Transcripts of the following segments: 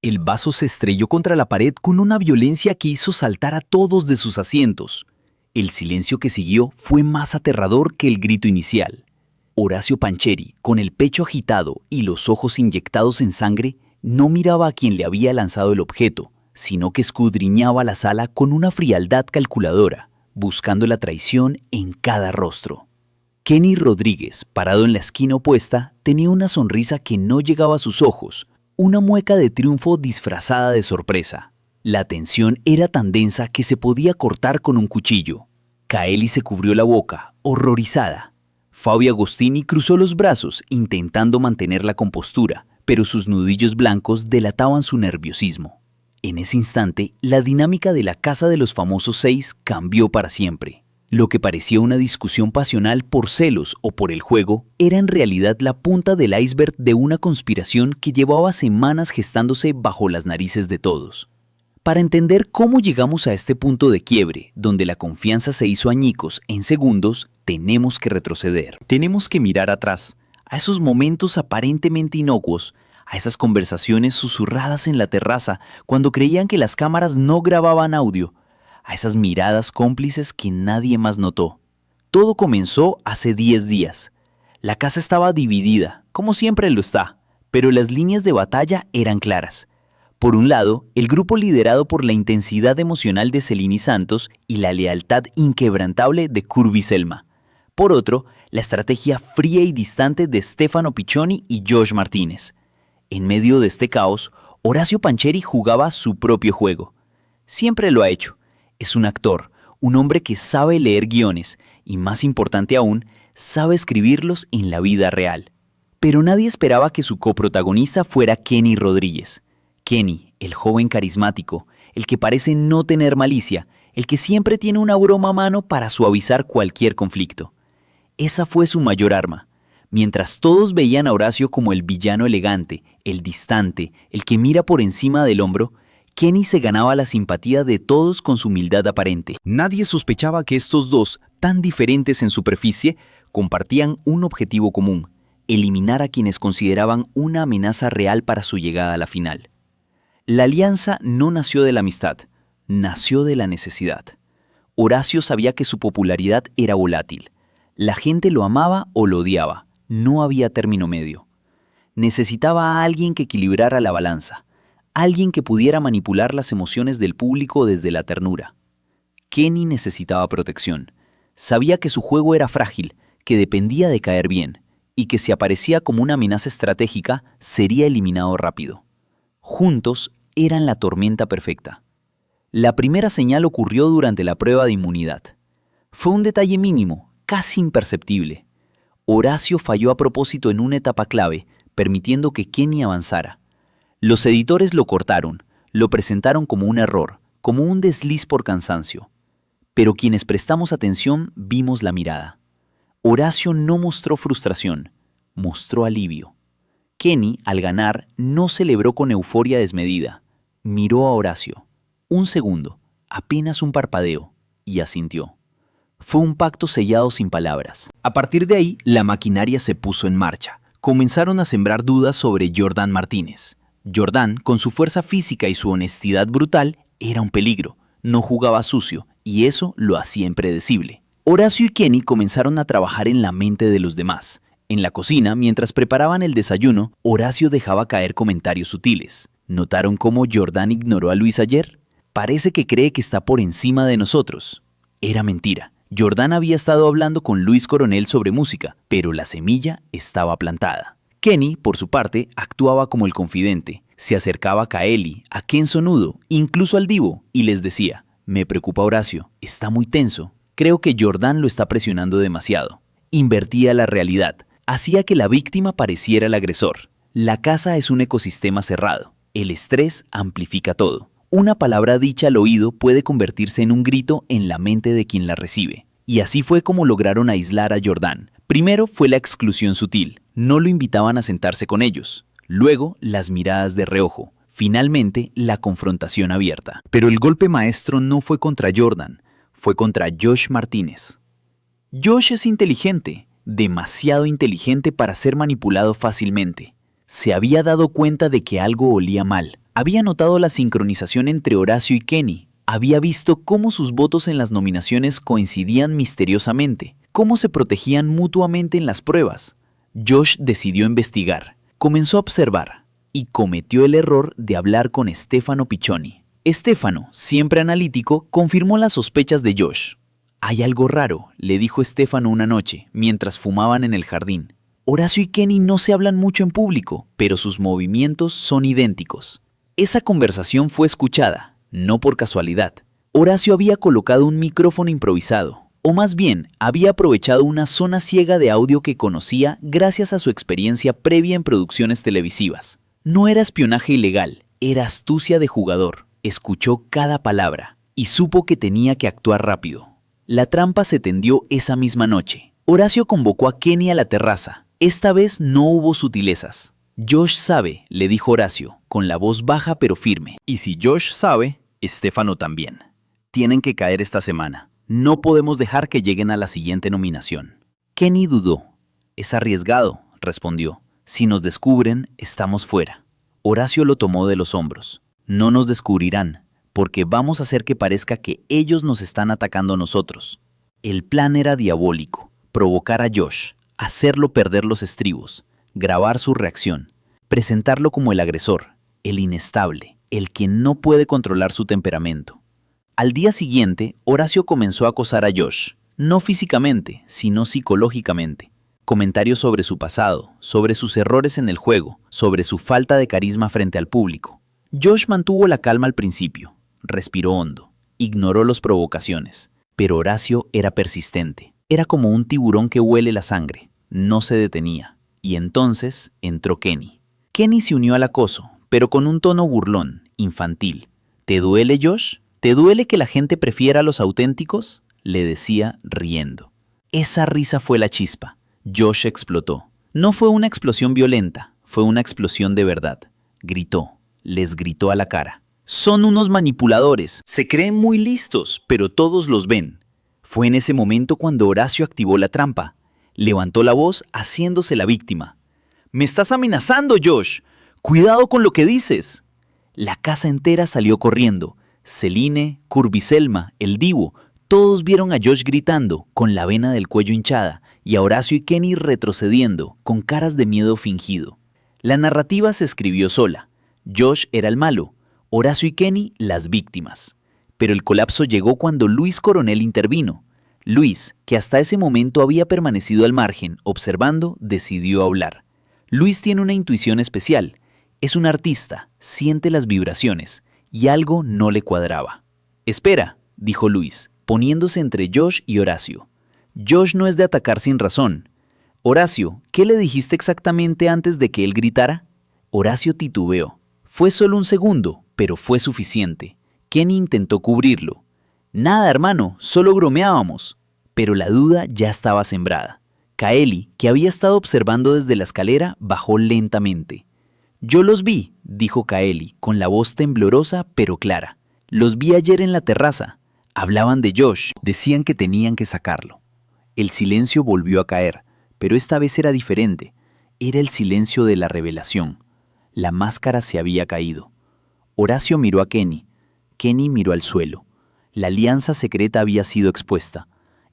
El vaso se estrelló contra la pared con una violencia que hizo saltar a todos de sus asientos. El silencio que siguió fue más aterrador que el grito inicial. Horacio Pancheri, con el pecho agitado y los ojos inyectados en sangre, no miraba a quien le había lanzado el objeto, sino que escudriñaba la sala con una frialdad calculadora, buscando la traición en cada rostro. Kenny Rodríguez, parado en la esquina opuesta, tenía una sonrisa que no llegaba a sus ojos, una mueca de triunfo disfrazada de sorpresa. La tensión era tan densa que se podía cortar con un cuchillo. Kaeli se cubrió la boca, horrorizada. Fabio Agostini cruzó los brazos, intentando mantener la compostura, pero sus nudillos blancos delataban su nerviosismo. En ese instante, la dinámica de la Casa de los Famosos 6 cambió para siempre. Lo que parecía una discusión pasional por celos o por el juego, era en realidad la punta del iceberg de una conspiración que llevaba semanas gestándose bajo las narices de todos. Para entender cómo llegamos a este punto de quiebre, donde la confianza se hizo añicos en segundos, tenemos que retroceder. Tenemos que mirar atrás, a esos momentos aparentemente inocuos, a esas conversaciones susurradas en la terraza cuando creían que las cámaras no grababan audio, a esas miradas cómplices que nadie más notó. Todo comenzó hace 10 días. La casa estaba dividida, como siempre lo está, pero las líneas de batalla eran claras. Por un lado, el grupo liderado por la intensidad emocional de Celini Santos y la lealtad inquebrantable de Curby Selma. Por otro, la estrategia fría y distante de Stefano Piccioni y Josh Martínez. En medio de este caos, Horacio Pancheri jugaba su propio juego. Siempre lo ha hecho. Es un actor, un hombre que sabe leer guiones y, más importante aún, sabe escribirlos en la vida real. Pero nadie esperaba que su coprotagonista fuera Kenny Rodríguez. Kenny, el joven carismático, el que parece no tener malicia, el que siempre tiene una broma a mano para suavizar cualquier conflicto. Esa fue su mayor arma. Mientras todos veían a Horacio como el villano elegante, el distante, el que mira por encima del hombro, Kenny se ganaba la simpatía de todos con su humildad aparente. Nadie sospechaba que estos dos, tan diferentes en superficie, compartían un objetivo común: eliminar a quienes consideraban una amenaza real para su llegada a la final. La alianza no nació de la amistad, nació de la necesidad. Horacio sabía que su popularidad era volátil. La gente lo amaba o lo odiaba, no había término medio. Necesitaba a alguien que equilibrara la balanza. Alguien que pudiera manipular las emociones del público desde la ternura. Kenny necesitaba protección. Sabía que su juego era frágil, que dependía de caer bien, y que si aparecía como una amenaza estratégica, sería eliminado rápido. Juntos eran la tormenta perfecta. La primera señal ocurrió durante la prueba de inmunidad. Fue un detalle mínimo, casi imperceptible. Horacio falló a propósito en una etapa clave, permitiendo que Kenny avanzara. Los editores lo cortaron, lo presentaron como un error, como un desliz por cansancio. Pero quienes prestamos atención vimos la mirada. Horacio no mostró frustración, mostró alivio. Kenny, al ganar, no celebró con euforia desmedida. Miró a Horacio. Un segundo, apenas un parpadeo, y asintió. Fue un pacto sellado sin palabras. A partir de ahí, la maquinaria se puso en marcha. Comenzaron a sembrar dudas sobre Jordán Martínez. Jordán, con su fuerza física y su honestidad brutal, era un peligro. No jugaba sucio, y eso lo hacía impredecible. Horacio y Kenny comenzaron a trabajar en la mente de los demás. En la cocina, mientras preparaban el desayuno, Horacio dejaba caer comentarios sutiles. ¿Notaron cómo Jordán ignoró a Luis ayer? Parece que cree que está por encima de nosotros. Era mentira. Jordán había estado hablando con Luis Coronel sobre música, pero la semilla estaba plantada. Kenny, por su parte, actuaba como el confidente. Se acercaba a Kaeli, a Ken Sonudo, incluso al Divo, y les decía: «Me preocupa Horacio, está muy tenso. Creo que Jordán lo está presionando demasiado». Invertía la realidad. Hacía que la víctima pareciera el agresor. La casa es un ecosistema cerrado. El estrés amplifica todo. Una palabra dicha al oído puede convertirse en un grito en la mente de quien la recibe. Y así fue como lograron aislar a Jordán. Primero fue la exclusión sutil. No lo invitaban a sentarse con ellos. Luego, las miradas de reojo. Finalmente, la confrontación abierta. Pero el golpe maestro no fue contra Jordán, fue contra Josh Martínez. Josh es inteligente, demasiado inteligente para ser manipulado fácilmente. Se había dado cuenta de que algo olía mal. Había notado la sincronización entre Horacio y Kenny. Había visto cómo sus votos en las nominaciones coincidían misteriosamente, cómo se protegían mutuamente en las pruebas. Josh decidió investigar, comenzó a observar y cometió el error de hablar con Stefano Piccioni. Stefano, siempre analítico, confirmó las sospechas de Josh. «Hay algo raro», le dijo Stefano una noche, mientras fumaban en el jardín. «Horacio y Kenny no se hablan mucho en público, pero sus movimientos son idénticos». Esa conversación fue escuchada, no por casualidad. Horacio había colocado un micrófono improvisado, o más bien, había aprovechado una zona ciega de audio que conocía gracias a su experiencia previa en producciones televisivas. No era espionaje ilegal, era astucia de jugador. Escuchó cada palabra y supo que tenía que actuar rápido. La trampa se tendió esa misma noche. Horacio convocó a Kenny a la terraza. Esta vez no hubo sutilezas. «Josh sabe», le dijo Horacio, con la voz baja pero firme. «Y si Josh sabe, Stefano también. Tienen que caer esta semana. No podemos dejar que lleguen a la siguiente nominación». Kenny dudó. «Es arriesgado», respondió. «Si nos descubren, estamos fuera». Horacio lo tomó de los hombros. «No nos descubrirán, porque vamos a hacer que parezca que ellos nos están atacando a nosotros». El plan era diabólico. Provocar a Josh, hacerlo perder los estribos, grabar su reacción, presentarlo como el agresor, el inestable, el que no puede controlar su temperamento. Al día siguiente, Horacio comenzó a acosar a Josh, no físicamente, sino psicológicamente. Comentarios sobre su pasado, sobre sus errores en el juego, sobre su falta de carisma frente al público. Josh mantuvo la calma al principio, respiró hondo, ignoró las provocaciones, pero Horacio era persistente. Era como un tiburón que huele la sangre, no se detenía. Y entonces entró Kenny. Kenny se unió al acoso, pero con un tono burlón, infantil. «¿Te duele, Josh? ¿Te duele que la gente prefiera a los auténticos?», le decía riendo. Esa risa fue la chispa. Josh explotó. No fue una explosión violenta, fue una explosión de verdad. Gritó, les gritó a la cara. «Son unos manipuladores, se creen muy listos, pero todos los ven». Fue en ese momento cuando Horacio activó la trampa. Levantó la voz haciéndose la víctima. «¡Me estás amenazando, Josh! ¡Cuidado con lo que dices!». La casa entera salió corriendo. Celine, Curbiselma, el Divo, todos vieron a Josh gritando, con la vena del cuello hinchada, y a Horacio y Kenny retrocediendo, con caras de miedo fingido. La narrativa se escribió sola. Josh era el malo, Horacio y Kenny las víctimas. Pero el colapso llegó cuando Luis Coronel intervino. Luis, que hasta ese momento había permanecido al margen, observando, decidió hablar. Luis tiene una intuición especial. Es un artista, siente las vibraciones, y algo no le cuadraba. «Espera», dijo Luis, poniéndose entre Josh y Horacio. «Josh no es de atacar sin razón. Horacio, ¿qué le dijiste exactamente antes de que él gritara?». Horacio titubeó. Fue solo un segundo, pero fue suficiente. Kenny intentó cubrirlo. «Nada, hermano, solo bromeábamos». Pero la duda ya estaba sembrada. Kaeli, que había estado observando desde la escalera, bajó lentamente. «Yo los vi», dijo Kaeli, con la voz temblorosa pero clara. «Los vi ayer en la terraza. Hablaban de Josh, decían que tenían que sacarlo». El silencio volvió a caer, pero esta vez era diferente. Era el silencio de la revelación. La máscara se había caído. Horacio miró a Kenny. Kenny miró al suelo. La alianza secreta había sido expuesta.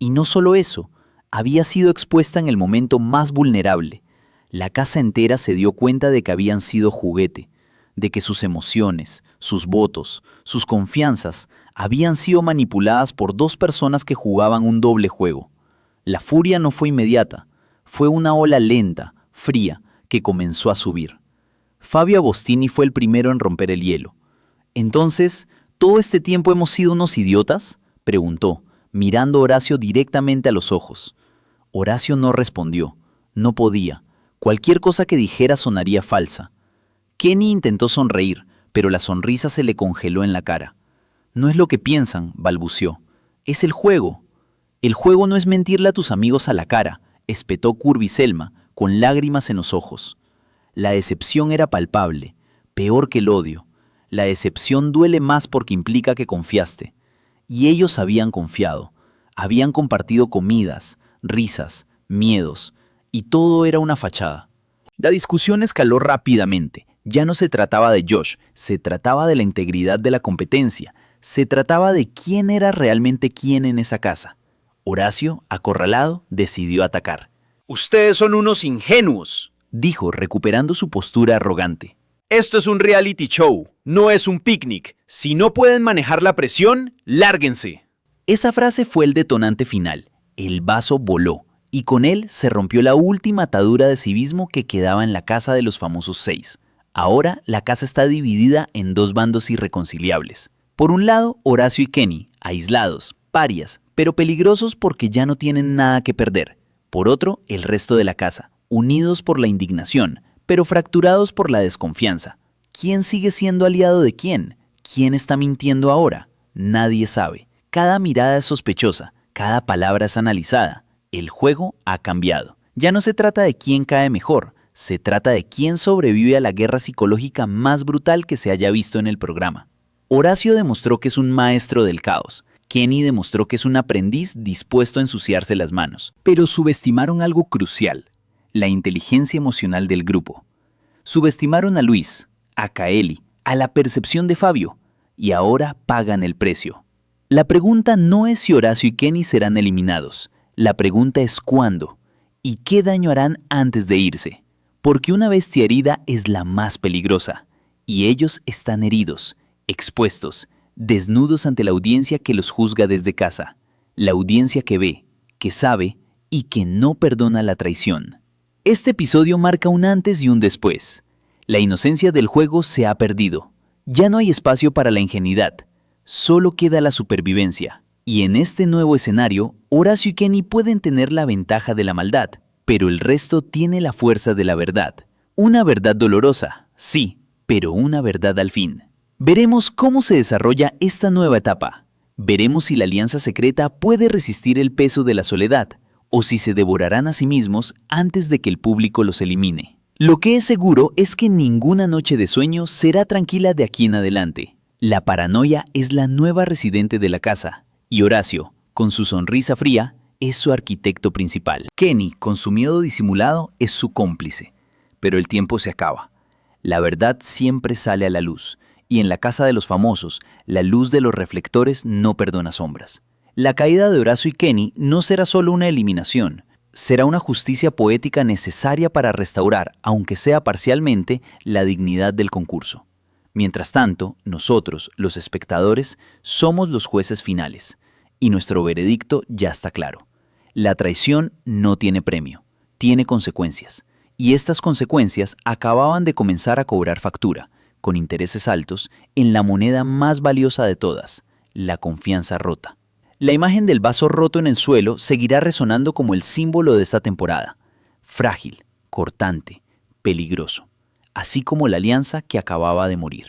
Y no solo eso, había sido expuesta en el momento más vulnerable. La casa entera se dio cuenta de que habían sido juguete, de que sus emociones, sus votos, sus confianzas habían sido manipuladas por dos personas que jugaban un doble juego. La furia no fue inmediata, fue una ola lenta, fría, que comenzó a subir. Fabio Agostini fue el primero en romper el hielo. «¿Entonces, todo este tiempo hemos sido unos idiotas?», preguntó, mirando a Horacio directamente a los ojos. Horacio no respondió. No podía. Cualquier cosa que dijera sonaría falsa. Kenny intentó sonreír, pero la sonrisa se le congeló en la cara. «No es lo que piensan», balbuceó. «Es el juego». «El juego no es mentirle a tus amigos a la cara», espetó Curbiselma, con lágrimas en los ojos. La decepción era palpable, peor que el odio. La decepción duele más porque implica que confiaste. Y ellos habían confiado, habían compartido comidas, risas, miedos, y todo era una fachada. La discusión escaló rápidamente. Ya no se trataba de Josh, se trataba de la integridad de la competencia, se trataba de quién era realmente quién en esa casa. Horacio, acorralado, decidió atacar. Ustedes son unos ingenuos, Dijo, recuperando su postura arrogante. Esto es un reality show, no es un picnic. Si no pueden manejar la presión, lárguense. Esa frase fue el detonante final. El vaso voló, y con él se rompió la última atadura de civismo que quedaba en la casa de los famosos 6. Ahora la casa está dividida en dos bandos irreconciliables. Por un lado, Horacio y Kenny, aislados, parias, pero peligrosos porque ya no tienen nada que perder. Por otro, el resto de la casa, unidos por la indignación, pero fracturados por la desconfianza. ¿Quién sigue siendo aliado de quién? ¿Quién está mintiendo ahora? Nadie sabe. Cada mirada es sospechosa, cada palabra es analizada. El juego ha cambiado. Ya no se trata de quién cae mejor, se trata de quién sobrevive a la guerra psicológica más brutal que se haya visto en el programa. Horacio demostró que es un maestro del caos. Kenny demostró que es un aprendiz dispuesto a ensuciarse las manos. Pero subestimaron algo crucial, la inteligencia emocional del grupo. Subestimaron a Luis, a Kaeli, a la percepción de Fabio, y ahora pagan el precio. La pregunta no es si Horacio y Kenny serán eliminados. La pregunta es cuándo y qué daño harán antes de irse. Porque una bestia herida es la más peligrosa, y ellos están heridos, expuestos, desnudos ante la audiencia que los juzga desde casa, la audiencia que ve, que sabe y que no perdona la traición. Este episodio marca un antes y un después. La inocencia del juego se ha perdido. Ya no hay espacio para la ingenuidad, solo queda la supervivencia. Y en este nuevo escenario, Horacio y Kenny pueden tener la ventaja de la maldad, pero el resto tiene la fuerza de la verdad. Una verdad dolorosa, sí, pero una verdad al fin. Veremos cómo se desarrolla esta nueva etapa. Veremos si la alianza secreta puede resistir el peso de la soledad, o si se devorarán a sí mismos antes de que el público los elimine. Lo que es seguro es que ninguna noche de sueño será tranquila de aquí en adelante. La paranoia es la nueva residente de la casa, y Horacio, con su sonrisa fría, es su arquitecto principal. Kenny, con su miedo disimulado, es su cómplice. Pero el tiempo se acaba. La verdad siempre sale a la luz, y en la casa de los famosos, la luz de los reflectores no perdona sombras. La caída de Horacio y Kenny no será solo una eliminación, será una justicia poética necesaria para restaurar, aunque sea parcialmente, la dignidad del concurso. Mientras tanto, nosotros, los espectadores, somos los jueces finales, y nuestro veredicto ya está claro. La traición no tiene premio, tiene consecuencias, y estas consecuencias acababan de comenzar a cobrar factura, con intereses altos, en la moneda más valiosa de todas, la confianza rota. La imagen del vaso roto en el suelo seguirá resonando como el símbolo de esta temporada. Frágil, cortante, peligroso, así como la alianza que acababa de morir.